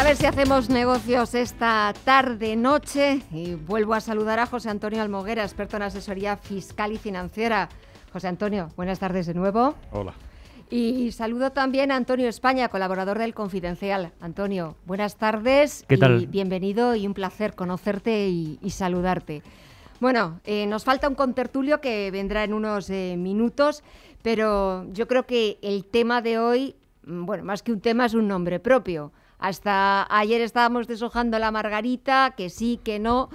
A ver si hacemos negocios esta tarde-noche. Y vuelvo a saludar a José Antonio Almoguera, experto en asesoría fiscal y financiera. José Antonio, buenas tardes de nuevo. Hola. Y saludo también a Antonio España, colaborador del Confidencial. Antonio, buenas tardes. ¿Qué tal? Y bienvenido y un placer conocerte y saludarte. Bueno, nos falta un contertulio que vendrá en unos minutos, pero yo creo que el tema de hoy, bueno, más que un tema, es un nombre propio. Hasta ayer estábamos deshojando la margarita, que sí, que no,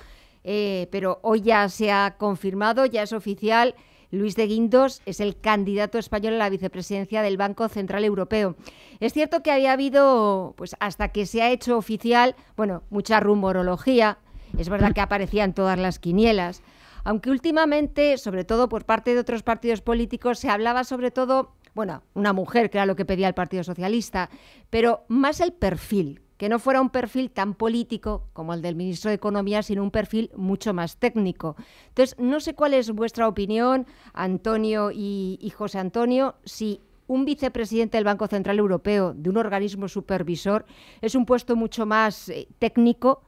pero hoy ya se ha confirmado, ya es oficial. Luis de Guindos es el candidato español a la vicepresidencia del Banco Central Europeo. Es cierto que había habido, pues hasta que se ha hecho oficial, bueno, mucha rumorología. Es verdad que aparecían todas las quinielas, aunque últimamente, sobre todo por parte de otros partidos políticos, se hablaba sobre todo, bueno, una mujer, que era lo que pedía el Partido Socialista, pero más el perfil, que no fuera un perfil tan político como el del ministro de Economía, sino un perfil mucho más técnico. Entonces, no sé cuál es vuestra opinión, Antonio y José Antonio, si un vicepresidente del Banco Central Europeo, de un organismo supervisor, es un puesto mucho más técnico.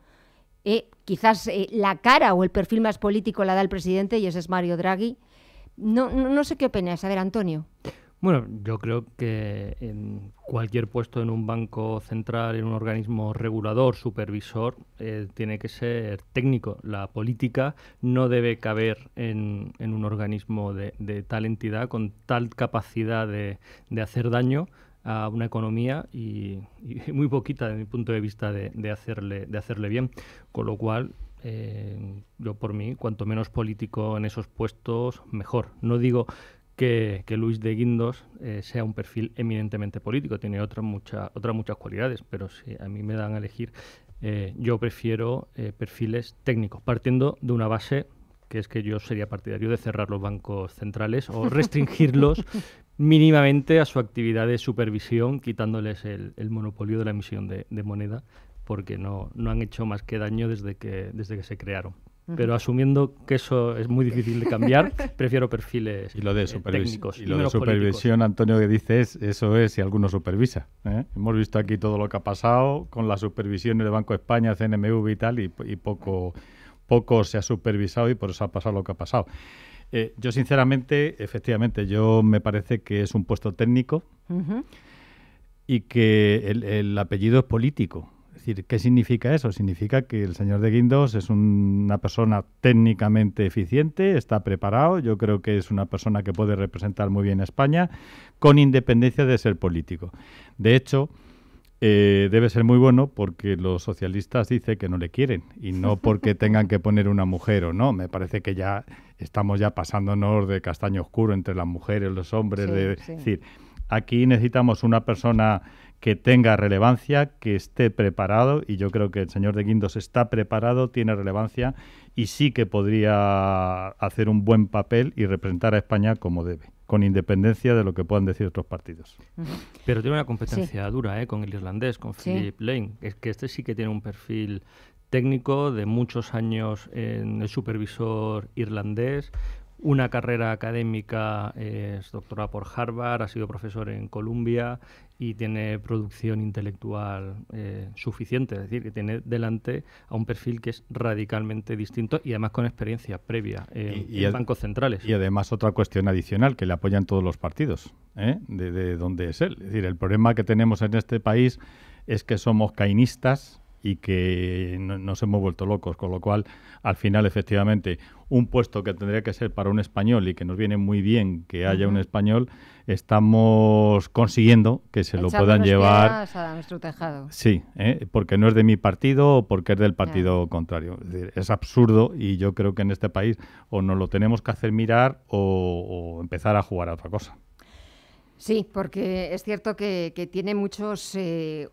Quizás la cara o el perfil más político la da el presidente, y ese es Mario Draghi. No sé qué opinas. A ver, Antonio. Bueno, yo creo que en cualquier puesto en un banco central, en un organismo regulador, supervisor, tiene que ser técnico. La política no debe caber en un organismo de tal entidad, con tal capacidad de hacer daño a una economía y muy poquita, desde mi punto de vista, de hacerle bien. Con lo cual, yo por mí, cuanto menos político en esos puestos, mejor. No digo que Luis de Guindos sea un perfil eminentemente político, tiene otras muchas cualidades, pero si a mí me dan a elegir, yo prefiero perfiles técnicos, partiendo de una base que es que yo sería partidario de cerrar los bancos centrales o restringirlos mínimamente a su actividad de supervisión, quitándoles el monopolio de la emisión de moneda, porque no han hecho más que daño desde que se crearon. Pero asumiendo que eso es muy difícil de cambiar, prefiero perfiles técnicos. Y lo de supervisión, Antonio, que dices, eso es si alguno supervisa. Hemos visto aquí todo lo que ha pasado con las supervisiones de Banco de España, CNMV y tal, y poco se ha supervisado y por eso ha pasado lo que ha pasado. Yo, sinceramente, efectivamente, yo me parece que es un puesto técnico y que el apellido es político. Es decir, ¿qué significa eso? Significa que el señor de Guindos es una persona técnicamente eficiente, está preparado, yo creo que es una persona que puede representar muy bien a España, con independencia de ser político. De hecho, debe ser muy bueno porque los socialistas dicen que no le quieren y no porque tengan que poner una mujer o no. Me parece que ya estamos pasándonos de castaño oscuro entre las mujeres, los hombres. Sí. Es decir, aquí necesitamos una persona que tenga relevancia, que esté preparado, y yo creo que el señor de Guindos está preparado, tiene relevancia y sí que podría hacer un buen papel y representar a España como debe, con independencia de lo que puedan decir otros partidos. Pero tiene una competencia dura con el irlandés, con Philip Lane. Es que este sí que tiene un perfil técnico de muchos años en el supervisor irlandés, una carrera académica, es doctorado por Harvard, ha sido profesor en Columbia y tiene producción intelectual suficiente. Es decir, que tiene delante a un perfil que es radicalmente distinto y además con experiencia previa en bancos centrales. Y además otra cuestión adicional, que le apoyan todos los partidos, de donde es él. Es decir, el problema que tenemos en este país es que somos cainistas y que nos hemos vuelto locos, con lo cual, al final, efectivamente, un puesto que tendría que ser para un español y que nos viene muy bien que haya un español, estamos consiguiendo que se lo puedan llevar a nuestro tejado. Sí, porque no es de mi partido o porque es del partido contrario. Es decir, es absurdo y yo creo que en este país o nos lo tenemos que hacer mirar o empezar a jugar a otra cosa. Sí, porque es cierto que tiene muchos,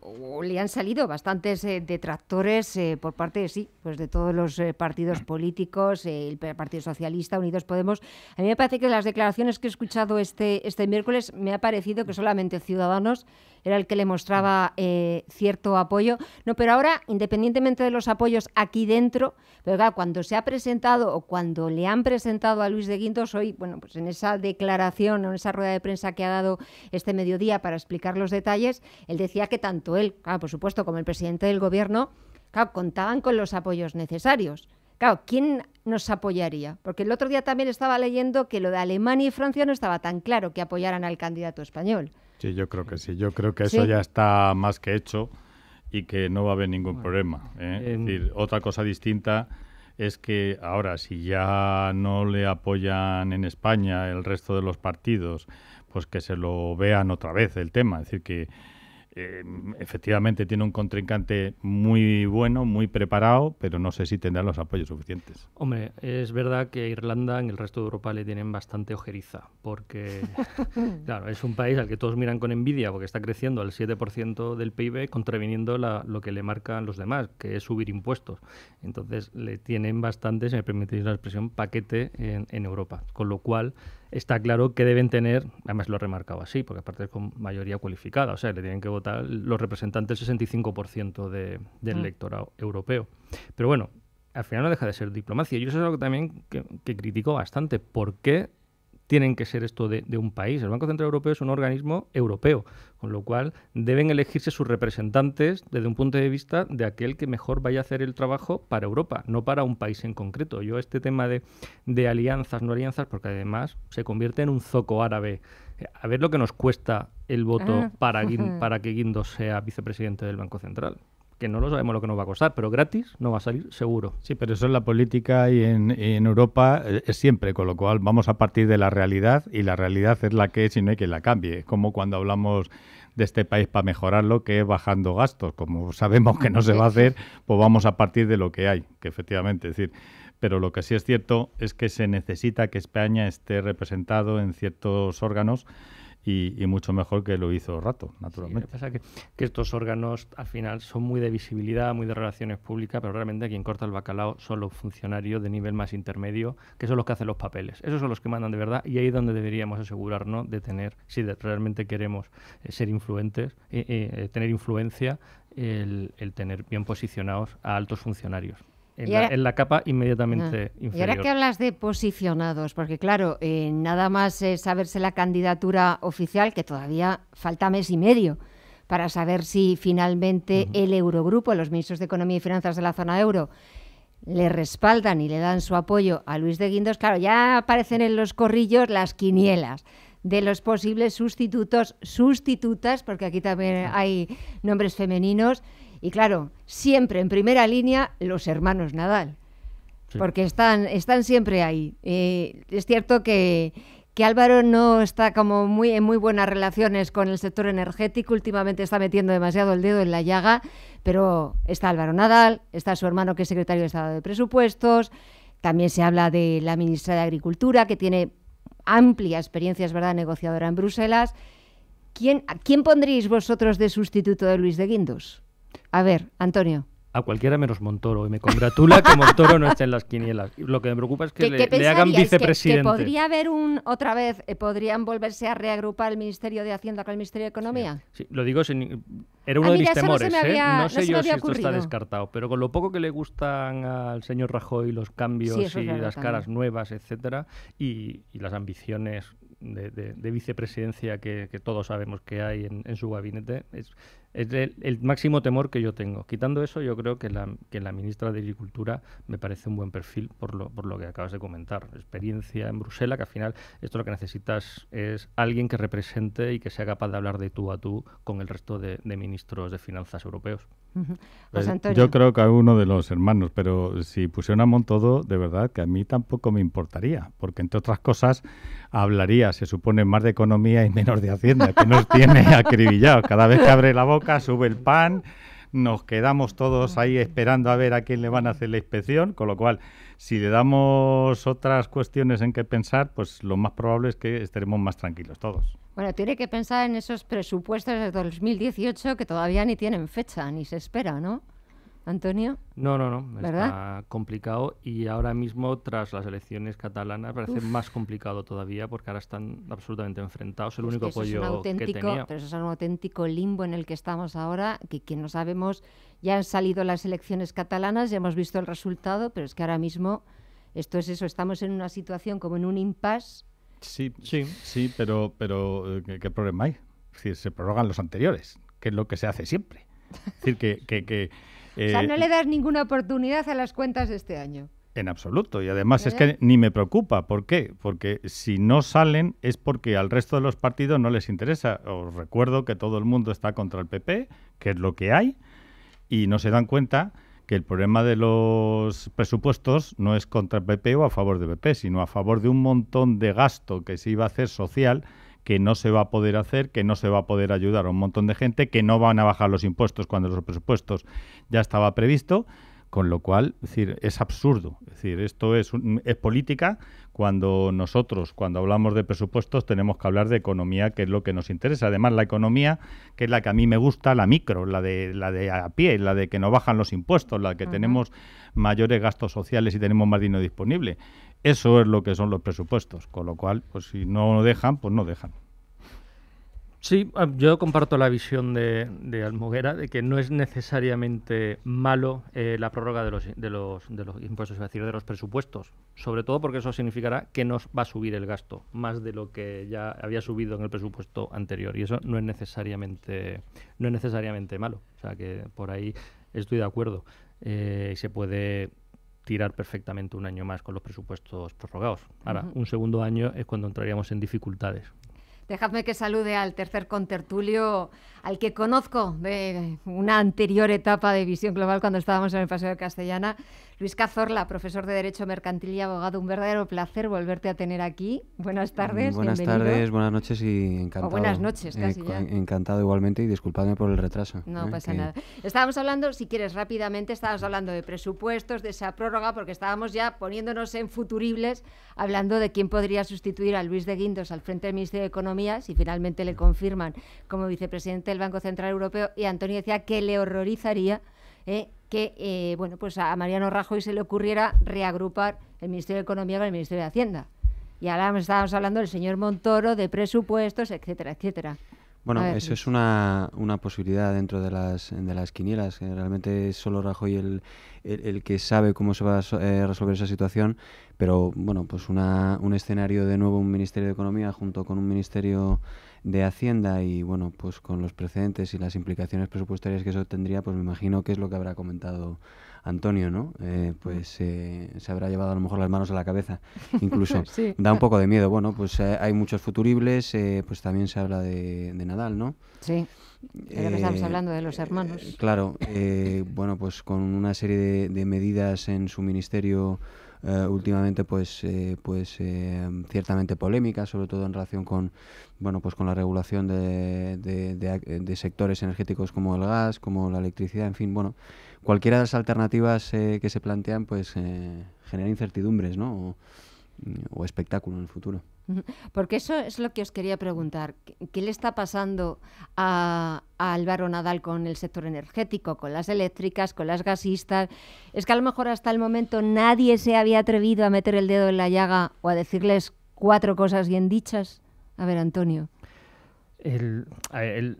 o le han salido bastantes detractores por parte de todos los partidos políticos, el Partido Socialista, Unidos Podemos. A mí me parece que las declaraciones que he escuchado este miércoles me ha parecido que solamente Ciudadanos era el que le mostraba cierto apoyo. No, pero ahora, independientemente de los apoyos aquí dentro, pero claro, cuando se ha presentado o cuando le han presentado a Luis de Guindos hoy, bueno, pues en esa declaración o en esa rueda de prensa que ha dado dedicado este mediodía para explicar los detalles, él decía que tanto él, claro, por supuesto, como el presidente del gobierno, claro, contaban con los apoyos necesarios. Claro, ¿quién nos apoyaría? Porque el otro día también estaba leyendo que lo de Alemania y Francia no estaba tan claro que apoyaran al candidato español. Sí, yo creo que sí. Yo creo que eso ya está más que hecho y que no va a haber ningún problema. Es decir, otra cosa distinta es que ahora, si ya no le apoyan en España el resto de los partidos, pues que se lo vean otra vez el tema. Es decir, que efectivamente tiene un contrincante muy bueno, muy preparado, pero no sé si tendrá los apoyos suficientes. Hombre, es verdad que a Irlanda en el resto de Europa le tienen bastante ojeriza, porque claro, es un país al que todos miran con envidia porque está creciendo al 7% del PIB, contraviniendo lo que le marcan los demás, que es subir impuestos. Entonces le tienen bastante, si me permitís la expresión, paquete en Europa, con lo cual está claro que deben tener, además lo he remarcado así, porque aparte es con mayoría cualificada, o sea, le tienen que votar los representantes el 65% del electorado europeo. Pero bueno, al final no deja de ser diplomacia. Yo eso es algo también que critico bastante. ¿Por qué tienen que ser esto de un país? El Banco Central Europeo es un organismo europeo, con lo cual deben elegirse sus representantes desde un punto de vista de aquel que mejor vaya a hacer el trabajo para Europa, no para un país en concreto. Yo este tema de alianzas, no alianzas, porque además se convierte en un zoco árabe. A ver lo que nos cuesta el voto para que Guindos sea vicepresidente del Banco Central. Que no lo sabemos lo que nos va a costar, pero gratis no va a salir seguro. Sí, pero eso en la política y en Europa es siempre, con lo cual vamos a partir de la realidad y la realidad es la que es y no hay quien la cambie. Como cuando hablamos de este país para mejorarlo, que es bajando gastos. Como sabemos que no se va a hacer, pues vamos a partir de lo que hay, que efectivamente, es decir, pero lo que sí es cierto es que se necesita que España esté representado en ciertos órganos y mucho mejor que lo hizo Rato, naturalmente. Sí, lo que pasa es que estos órganos al final son muy de visibilidad, muy de relaciones públicas, pero realmente quien corta el bacalao son los funcionarios de nivel más intermedio, que son los que hacen los papeles. Esos son los que mandan de verdad y ahí es donde deberíamos asegurarnos de tener, si realmente queremos ser influentes, tener influencia, el tener bien posicionados a altos funcionarios. En la capa inmediatamente inferior. Y ahora que hablas de posicionados, porque claro, nada más saberse la candidatura oficial, que todavía falta mes y medio para saber si finalmente el Eurogrupo, los ministros de Economía y Finanzas de la zona euro, le respaldan y le dan su apoyo a Luis de Guindos. Claro, ya aparecen en los corrillos las quinielas de los posibles sustitutas, porque aquí también hay nombres femeninos. Y claro, siempre en primera línea los hermanos Nadal, porque están siempre ahí. Es cierto que Álvaro no está como en muy buenas relaciones con el sector energético, últimamente está metiendo demasiado el dedo en la llaga, pero está Álvaro Nadal, está su hermano que es secretario de Estado de Presupuestos, también se habla de la ministra de Agricultura, que tiene amplia experiencia, es verdad, negociadora en Bruselas. ¿A quién pondríais vosotros de sustituto de Luis de Guindos? A ver, Antonio. A cualquiera menos Montoro. Y me congratula que Montoro no esté en las quinielas. Lo que me preocupa es que le hagan vicepresidente. ¿Que podría haber otra vez, podrían volverse a reagrupar el Ministerio de Hacienda con el Ministerio de Economía? Sí, lo digo, era uno de mis temores. No sé yo si esto está descartado, pero con lo poco que le gustan al señor Rajoy los cambios y las caras nuevas, etcétera, y las ambiciones de vicepresidencia que todos sabemos que hay en su gabinete, es el máximo temor que yo tengo. Quitando eso, yo creo que la ministra de Agricultura me parece un buen perfil por lo que acabas de comentar. Experiencia en Bruselas, que al final esto lo que necesitas es alguien que represente y que sea capaz de hablar de tú a tú con el resto de ministros de finanzas europeos. Pues yo creo que a uno de los hermanos, pero si pusieran a Montoro, de verdad que a mí tampoco me importaría, porque entre otras cosas hablaría, se supone, más de economía y menos de Hacienda, que nos tiene acribillados. Cada vez que abre la boca sube el pan, nos quedamos todos ahí esperando a ver a quién le van a hacer la inspección, con lo cual, si le damos otras cuestiones en que pensar, pues lo más probable es que estaremos más tranquilos todos. Bueno, tiene que pensar en esos presupuestos de 2018 que todavía ni tienen fecha, ni se espera, ¿no? Antonio. No, ¿verdad? Está complicado y ahora mismo, tras las elecciones catalanas, parece más complicado todavía porque ahora están absolutamente enfrentados. El único apoyo que tenía. Pero eso es un auténtico limbo en el que estamos ahora, que no sabemos. Ya han salido las elecciones catalanas, ya hemos visto el resultado, pero es que ahora mismo esto es eso, estamos en una situación como en un impasse Sí, pero ¿qué problema hay? Es decir, se prorrogan los anteriores, que es lo que se hace siempre. Es decir, o sea, no le das ninguna oportunidad a las cuentas de este año. En absoluto, y además es que ni me preocupa. ¿Por qué? Porque si no salen es porque al resto de los partidos no les interesa. Os recuerdo que todo el mundo está contra el PP, que es lo que hay, y no se dan cuenta que el problema de los presupuestos no es contra el PP o a favor del PP, sino a favor de un montón de gasto que se iba a hacer social, que no se va a poder hacer, que no se va a poder ayudar a un montón de gente, que no van a bajar los impuestos cuando los presupuestos ya estaba previsto, con lo cual, es decir, es absurdo. Es decir, esto es política cuando hablamos de presupuestos tenemos que hablar de economía, que es lo que nos interesa. Además, la economía, que es la que a mí me gusta, la micro, la de a pie, la de que no bajan los impuestos, la que tenemos mayores gastos sociales y tenemos más dinero disponible. Eso es lo que son los presupuestos, con lo cual, pues si no dejan, pues no dejan. Sí, yo comparto la visión de Almoguera de que no es necesariamente malo la prórroga de los impuestos, es decir, de los presupuestos, sobre todo porque eso significará que nos va a subir el gasto más de lo que ya había subido en el presupuesto anterior, y eso no es necesariamente malo. O sea que por ahí estoy de acuerdo. Se puede tirar perfectamente un año más con los presupuestos prorrogados. Ahora, un segundo año es cuando entraríamos en dificultades. Dejadme que salude al tercer contertulio, al que conozco de una anterior etapa de Visión Global cuando estábamos en el Paseo de Castellana. Luis Cazorla, profesor de Derecho Mercantil y abogado. Un verdadero placer volverte a tener aquí. Buenas tardes, Buenas tardes, buenas noches y encantado. O buenas noches, casi ya. Encantado igualmente y disculpadme por el retraso. No pasa nada. Estábamos hablando, si quieres rápidamente, de presupuestos, de esa prórroga, porque estábamos ya poniéndonos en futuribles, hablando de quién podría sustituir a Luis de Guindos al frente del Ministerio de Economía, si finalmente le confirman como vicepresidente del Banco Central Europeo, y Antonio decía que le horrorizaría que pues a Mariano Rajoy se le ocurriera reagrupar el Ministerio de Economía con el Ministerio de Hacienda. Y ahora estábamos hablando del señor Montoro, de presupuestos, etcétera, etcétera. Bueno, eso es una posibilidad dentro de las quinielas. Realmente es solo Rajoy el que sabe cómo se va a resolver esa situación, pero bueno, pues un escenario de nuevo, un Ministerio de Economía junto con un Ministerio de Hacienda y bueno, pues con los precedentes y las implicaciones presupuestarias que eso tendría, pues me imagino que es lo que habrá comentado Antonio, ¿no? Se habrá llevado a lo mejor las manos a la cabeza, incluso. Sí. Da un poco de miedo. Bueno, pues hay muchos futuribles, pues también se habla de Nadal, ¿no? Sí, pero que estamos hablando de los hermanos. Claro, bueno, pues con una serie de medidas en su ministerio últimamente pues ciertamente polémicas, sobre todo en relación con la regulación de sectores energéticos como el gas, como la electricidad, en fin, bueno, cualquiera de las alternativas que se plantean pues genera incertidumbres, ¿no? O espectáculo en el futuro. Porque eso es lo que os quería preguntar. ¿Qué le está pasando a Álvaro Nadal con el sector energético, con las eléctricas, con las gasistas? Es que a lo mejor hasta el momento nadie se había atrevido a meter el dedo en la llaga o a decirles 4 cosas bien dichas. A ver, Antonio.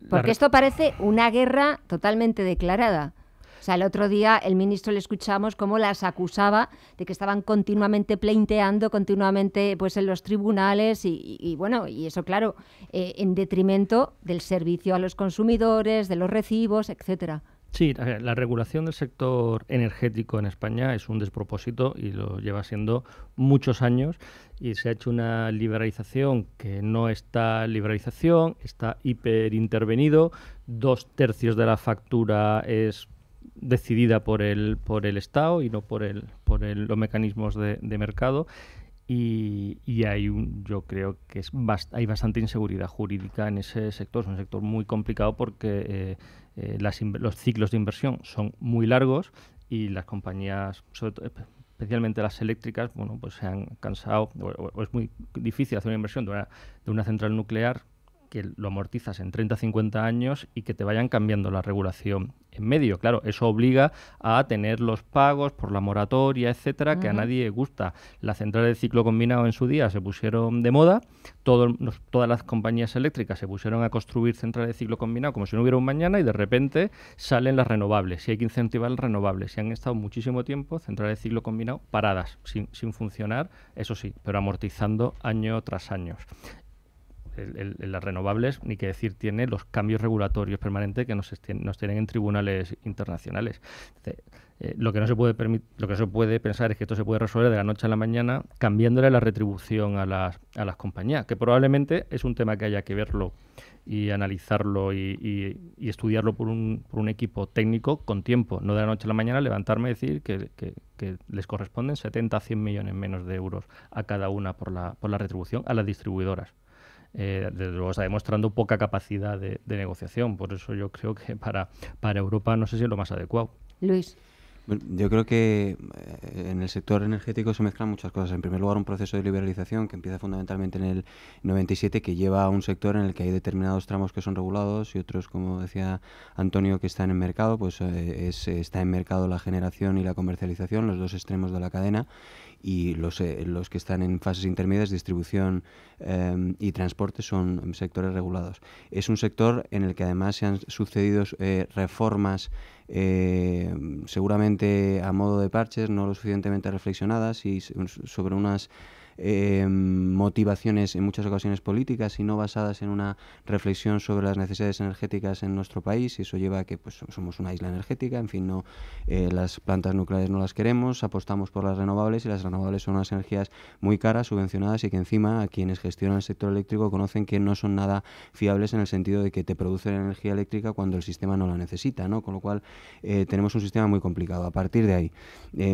Porque esto parece una guerra totalmente declarada. O sea, el otro día el ministro le escuchamos cómo las acusaba de que estaban continuamente pleiteando, continuamente pues en los tribunales y bueno, y eso claro, en detrimento del servicio a los consumidores, de los recibos, etcétera. Sí, la regulación del sector energético en España es un despropósito y lo lleva siendo muchos años y se ha hecho una liberalización que no está liberalización, está hiperintervenido, 2/3 de la factura es decidida por el Estado y no por los mecanismos de mercado y yo creo que hay bastante inseguridad jurídica en ese sector. Es un sector muy complicado porque los ciclos de inversión son muy largos y las compañías, especialmente las eléctricas, bueno, pues se han cansado o es muy difícil hacer una inversión de una central nuclear que lo amortizas en 30-50 años y que te vayan cambiando la regulación en medio. Claro, eso obliga a tener los pagos por la moratoria, etcétera, que a nadie gusta. Las centrales de ciclo combinado en su día se pusieron de moda, todas las compañías eléctricas se pusieron a construir centrales de ciclo combinado como si no hubiera un mañana, y de repente salen las renovables, y hay que incentivar las renovables. Y han estado muchísimo tiempo centrales de ciclo combinado paradas, sin funcionar, eso sí, pero amortizando año tras año. Las renovables, ni que decir, tiene los cambios regulatorios permanentes que nos tienen en tribunales internacionales. Lo que no se puede pensar es que esto se puede resolver de la noche a la mañana cambiándole la retribución a las compañías, que probablemente es un tema que haya que verlo y analizarlo y estudiarlo por un equipo técnico con tiempo, no de la noche a la mañana levantarme y decir que les corresponden 70 a 100 millones menos de euros a cada una por la retribución a las distribuidoras. Desde luego está demostrando poca capacidad de negociación, por eso yo creo que para Europa no sé si es lo más adecuado. Luis. Yo creo que en el sector energético se mezclan muchas cosas. En primer lugar, un proceso de liberalización que empieza fundamentalmente en el 97, que lleva a un sector en el que hay determinados tramos que son regulados y otros, como decía Antonio, que están en mercado. Pues está en mercado la generación y la comercialización, los dos extremos de la cadena, y los que están en fases intermedias, distribución y transporte, son sectores regulados. Es un sector en el que además se han sucedido reformas seguramente a modo de parches, no lo suficientemente reflexionadas y sobre unas motivaciones en muchas ocasiones políticas y no basadas en una reflexión sobre las necesidades energéticas en nuestro país, y eso lleva a que pues somos una isla energética, en fin, no las plantas nucleares no las queremos, apostamos por las renovables, y las renovables son unas energías muy caras, subvencionadas, y que encima a quienes gestionan el sector eléctrico conocen que no son nada fiables en el sentido de que te producen energía eléctrica cuando el sistema no la necesita, ¿no? Con lo cual tenemos un sistema muy complicado. A partir de ahí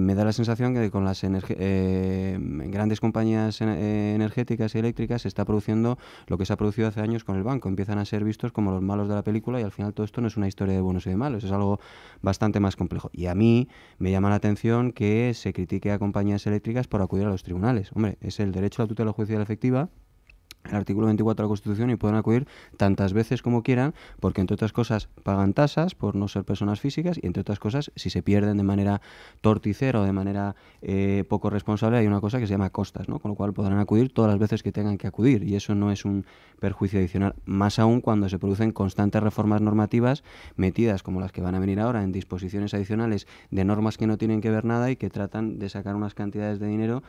me da la sensación que con las grandes compañías energéticas y eléctricas se está produciendo lo que se ha producido hace años con el banco. Empiezan a ser vistos como los malos de la película, y al final todo esto no es una historia de buenos y de malos, es algo bastante más complejo. Y a mí me llama la atención que se critique a compañías eléctricas por acudir a los tribunales. Hombre, es el derecho a la tutela judicial efectiva, el artículo 24 de la Constitución, y pueden acudir tantas veces como quieran, porque entre otras cosas pagan tasas por no ser personas físicas, y entre otras cosas, si se pierden de manera torticera o de manera poco responsable, hay una cosa que se llama costas, ¿no? Con lo cual podrán acudir todas las veces que tengan que acudir, y eso no es un perjuicio adicional, más aún cuando se producen constantes reformas normativas metidas, como las que van a venir ahora, en disposiciones adicionales de normas que no tienen que ver nada y que tratan de sacar unas cantidades de dinero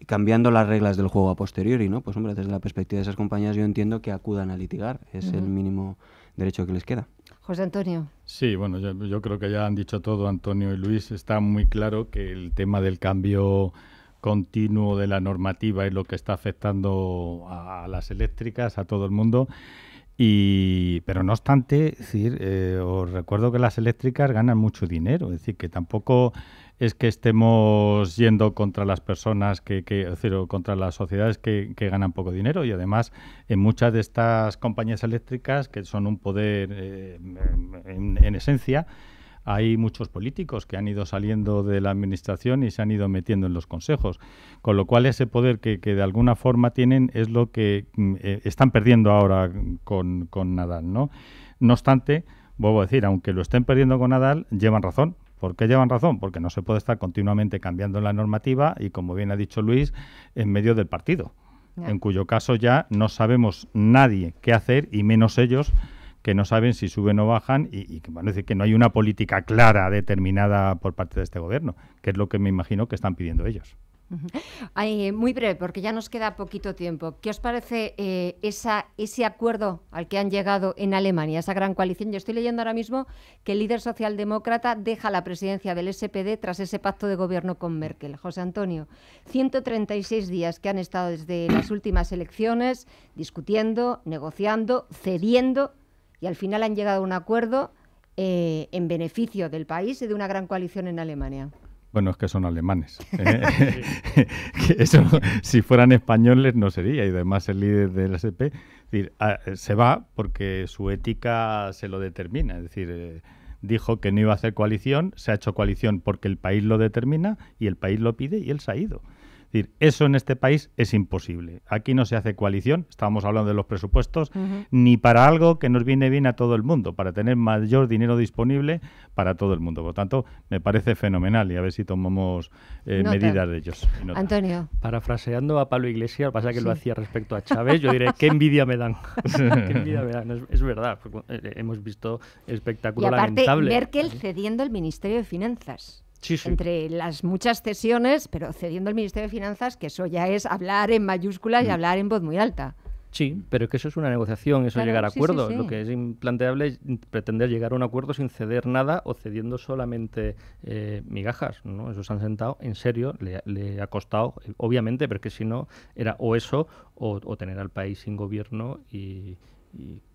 cambiando las reglas del juego a posteriori, ¿no? Pues hombre, desde la perspectiva de esas compañías yo entiendo que acudan a litigar, es el mínimo derecho que les queda. José Antonio. Sí, bueno, yo creo que ya han dicho todo Antonio y Luis. Está muy claro que el tema del cambio continuo de la normativa es lo que está afectando a las eléctricas, a todo el mundo. Pero no obstante, es decir, os recuerdo que las eléctricas ganan mucho dinero, es decir, que tampoco es que estemos yendo contra las personas es decir, contra las sociedades que ganan poco dinero, y además en muchas de estas compañías eléctricas, que son un poder en esencia, hay muchos políticos que han ido saliendo de la administración y se han ido metiendo en los consejos, con lo cual ese poder que de alguna forma tienen es lo que están perdiendo ahora con Nadal, ¿no? No obstante, vuelvo a decir, aunque lo estén perdiendo con Nadal, llevan razón. ¿Por qué llevan razón? Porque no se puede estar continuamente cambiando la normativa y, como bien ha dicho Luis, en medio del partido, en cuyo caso ya no sabemos nadie qué hacer, y menos ellos, que no saben si suben o bajan, y bueno, es decir, que no hay una política clara, determinada por parte de este gobierno, que es lo que me imagino que están pidiendo ellos. Muy breve, porque ya nos queda poquito tiempo. ¿Qué os parece ese acuerdo al que han llegado en Alemania, esa gran coalición? Yo estoy leyendo ahora mismo que el líder socialdemócrata deja la presidencia del SPD tras ese pacto de gobierno con Merkel. José Antonio, 136 días que han estado desde las últimas elecciones discutiendo, negociando, cediendo, y al final han llegado a un acuerdo en beneficio del país y de una gran coalición en Alemania. Bueno, es que son alemanes. Que eso, si fueran españoles, no sería. Y además el líder del SP se va porque su ética se lo determina. Es decir, dijo que no iba a hacer coalición, se ha hecho coalición porque el país lo determina y el país lo pide, y él se ha ido. Es decir, eso en este país es imposible. Aquí no se hace coalición, estábamos hablando de los presupuestos, ni para algo que nos viene bien a todo el mundo, para tener mayor dinero disponible para todo el mundo. Por lo tanto, me parece fenomenal y a ver si tomamos medidas de ellos. Antonio. Parafraseando a Pablo Iglesias, pasa que lo hacía respecto a Chávez, yo diré, qué envidia me dan. Qué envidia me dan. Es verdad, hemos visto espectáculo lamentable. Y aparte, Merkel cediendo el Ministerio de Finanzas. Sí, sí. Entre las muchas cesiones, pero cediendo el Ministerio de Finanzas, que eso ya es hablar en mayúsculas y hablar en voz muy alta. Sí, pero que eso es una negociación, eso claro, llegar a acuerdos. Sí. Lo que es implanteable es pretender llegar a un acuerdo sin ceder nada o cediendo solamente migajas, ¿no? Eso se han sentado, en serio, le ha costado, obviamente, pero que si no, era o eso o tener al país sin gobierno y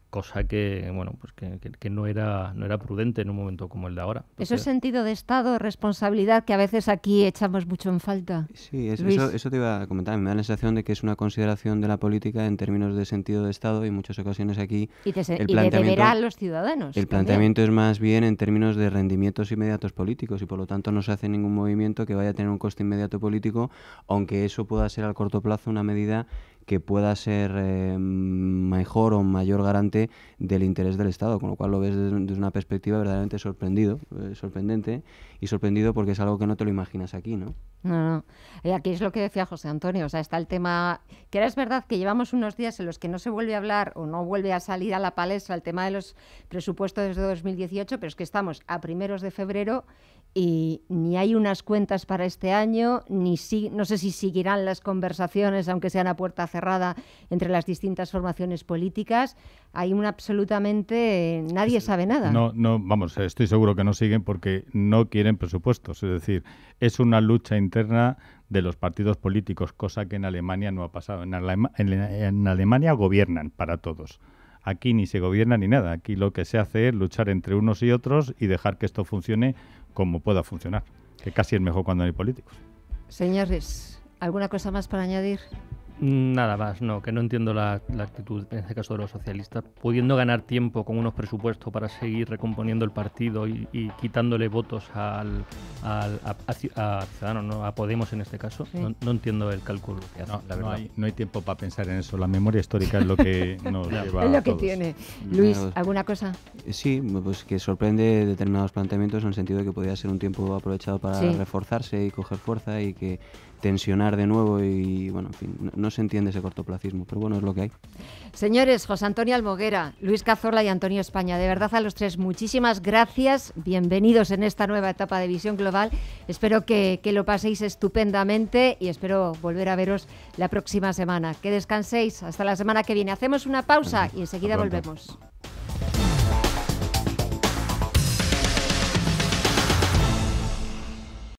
cosa que, bueno, pues que no era prudente en un momento como el de ahora. Eso es sentido de Estado, responsabilidad, que a veces aquí echamos mucho en falta. Sí, eso te iba a comentar. Me da la sensación de que es una consideración de la política en términos de sentido de Estado y en muchas ocasiones aquí y de deber a los ciudadanos. El planteamiento es más bien en términos de rendimientos inmediatos políticos y por lo tanto no se hace ningún movimiento que vaya a tener un coste inmediato político, aunque eso pueda ser a corto plazo una medida que pueda ser mejor o mayor garante del interés del Estado, con lo cual lo ves desde una perspectiva verdaderamente sorprendente y sorprendido porque es algo que no te lo imaginas aquí, ¿no? No. Aquí es lo que decía José Antonio, o sea, está el tema, que ahora es verdad que llevamos unos días en los que no se vuelve a hablar o no vuelve a salir a la palestra el tema de los presupuestos de 2018, pero es que estamos a 1 de febrero y ni hay unas cuentas para este año, no sé si seguirán las conversaciones, aunque sean a puerta cerrada, entre las distintas formaciones políticas. Hay absolutamente nadie sabe nada. No, vamos, estoy seguro que no siguen porque no quieren presupuestos. Es decir, es una lucha interna de los partidos políticos, cosa que en Alemania no ha pasado. En Alemania gobiernan para todos. Aquí ni se gobierna ni nada. Aquí lo que se hace es luchar entre unos y otros y dejar que esto funcione como pueda funcionar, que casi es mejor cuando no hay políticos. Señores, ¿alguna cosa más para añadir? Nada más, no, que no entiendo la actitud, en este caso de los socialistas, pudiendo ganar tiempo con unos presupuestos para seguir recomponiendo el partido y quitándole votos a Ciudadanos, ¿no? A Podemos en este caso. Sí. No entiendo el cálculo que hacen, la verdad. No hay tiempo para pensar en eso, la memoria histórica es lo que nos lleva es lo a que todos. tiene. Luis, ¿alguna cosa? Sí, pues que sorprende determinados planteamientos en el sentido de que podría ser un tiempo aprovechado para reforzarse y coger fuerza y que tensionar de nuevo y, bueno, en fin, no se entiende ese cortoplacismo, pero bueno, es lo que hay. Señores, José Antonio Almoguera, Luis Cazorla y Antonio España, de verdad a los tres muchísimas gracias, bienvenidos en esta nueva etapa de Visión Global, espero que lo paséis estupendamente y espero volver a veros la próxima semana. Que descanséis, hasta la semana que viene. Hacemos una pausa y enseguida volvemos.